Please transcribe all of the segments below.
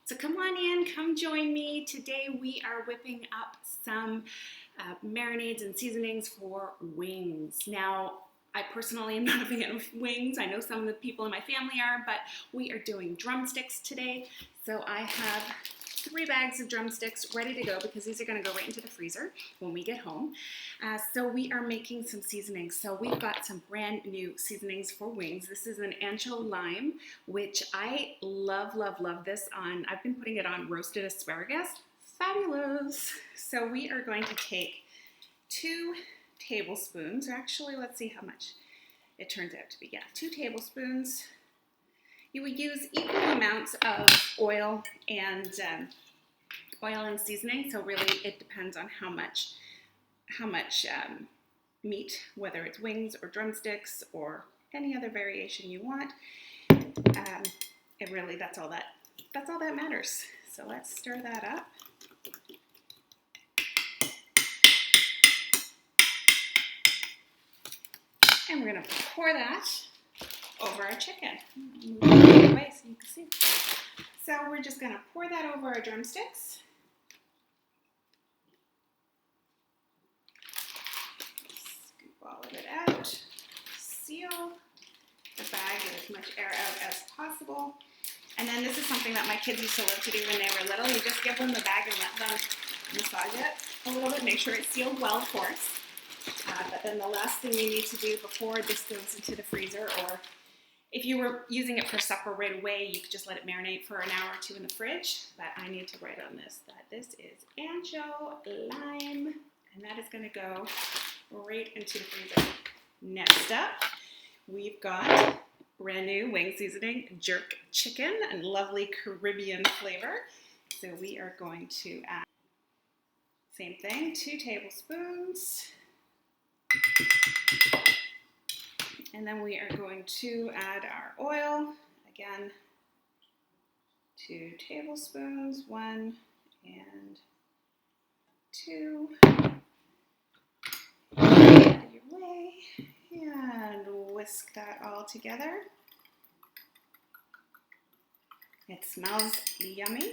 So come on in, come join me. Today we are whipping up some marinades and seasonings for wings. Now, I personally am not a fan of wings. I know some of the people in my family are, but we are doing drumsticks today. So I have 3 bags of drumsticks ready to go because these are going to go right into the freezer when we get home. So we are making some seasonings. So we've got some brand new seasonings for wings. This is an Ancho lime, which I love, love, love this on. I've been putting it on roasted asparagus. Fabulous. So we are going to take 2 tablespoons, or actually let's see how much it turns out to be. Yeah, 2 tablespoons. You would use equal amounts of oil and seasoning. So really, it depends on how much meat, whether it's wings or drumsticks or any other variation you want. It really that's all that matters. So let's stir that up. And we're gonna pour that over our chicken. Move it out of the way so you can see. So we're just gonna pour that over our drumsticks. Scoop all of it out. Seal the bag, get as much air out as possible. And then this is something that my kids used to love to do when they were little. You just give them the bag and let them massage it a little bit. Make sure it's sealed well, of course. But then the last thing you need to do before this goes into the freezer, or if you were using it for supper right away, you could just let it marinate for an hour or 2 in the fridge. But I need to write on this that this is Ancho lime, and that is going to go right into the freezer. Next up, we've got brand new wing seasoning, jerk chicken, and lovely Caribbean flavor. So we are going to add, same thing, 2 tablespoons. And then we are going to add our oil. Again, 2 tablespoons, 1 and 2. Out of your way. And whisk that all together. It smells yummy.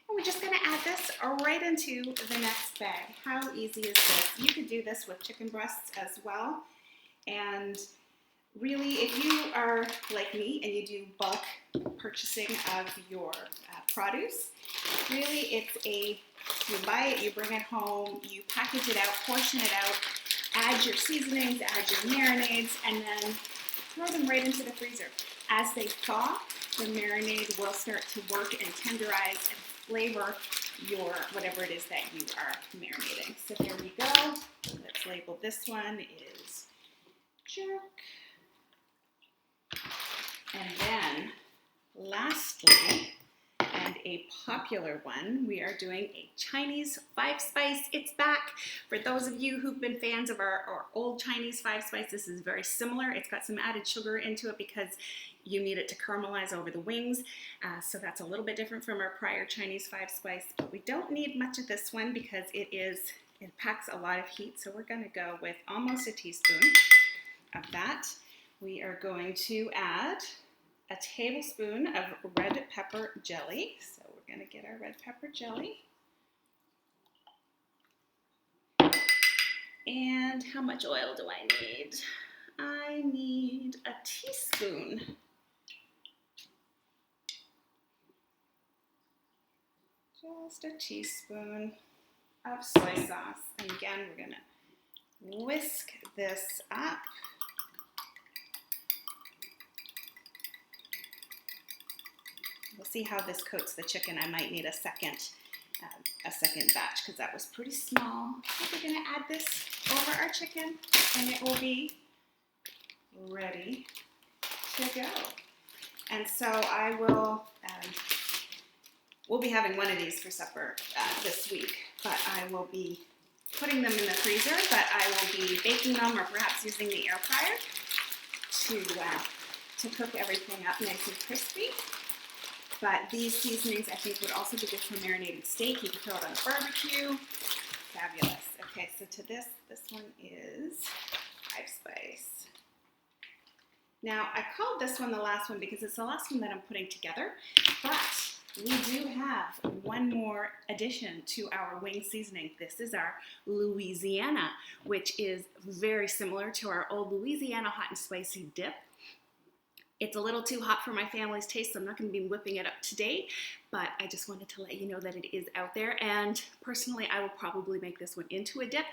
We're just going to add this right into the next bag. How easy is this? You could do this with chicken breasts as well. And really, if you are like me and you do bulk purchasing of your produce, really you buy it, you bring it home, you package it out, portion it out, add your seasonings, add your marinades, and then throw them right into the freezer. As they thaw, the marinade will start to work and tenderize and flavor your whatever it is that you are marinating. So here we go. Let's label this one is jerk. And then lastly, and a popular one, we are doing a Chinese 5-spice. It's back. For those of you who've been fans of our old Chinese 5-spice, this is very similar. It's got some added sugar into it because you need it to caramelize over the wings. So that's a little bit different from our prior Chinese 5-spice, but we don't need much of this one because it packs a lot of heat. So we're gonna go with almost a teaspoon of that. We are going to add a tablespoon of red pepper jelly. So we're gonna get our red pepper jelly. And how much oil do I need? I need a teaspoon. Just a teaspoon of soy sauce. And again, we're gonna whisk this up. We'll see how this coats the chicken. I might need a second batch because that was pretty small. We're gonna add this over our chicken and it will be ready to go. And so I will, we'll be having one of these for supper this week, but I will be putting them in the freezer, but I will be baking them or perhaps using the air fryer to cook everything up nice and crispy. But these seasonings I think would also be good for marinated steak. You can throw it on a barbecue. Fabulous. Okay, so to this one is 5-spice. Now, I called this one the last one because it's the last one that I'm putting together, but we do have one more addition to our wing seasoning. This is our Louisiana, which is very similar to our old Louisiana hot and spicy dip. It's a little too hot for my family's taste, so I'm not going to be whipping it up today, but I just wanted to let you know that it is out there, and personally I will probably make this one into a dip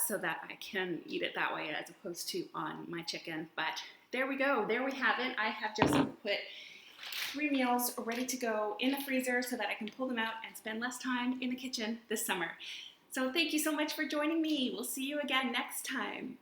so that I can eat it that way as opposed to on my chicken. But there we go, there we have it. I have just put 3 meals ready to go in the freezer so that I can pull them out and spend less time in the kitchen this summer. So thank you so much for joining me. We'll see you again next time.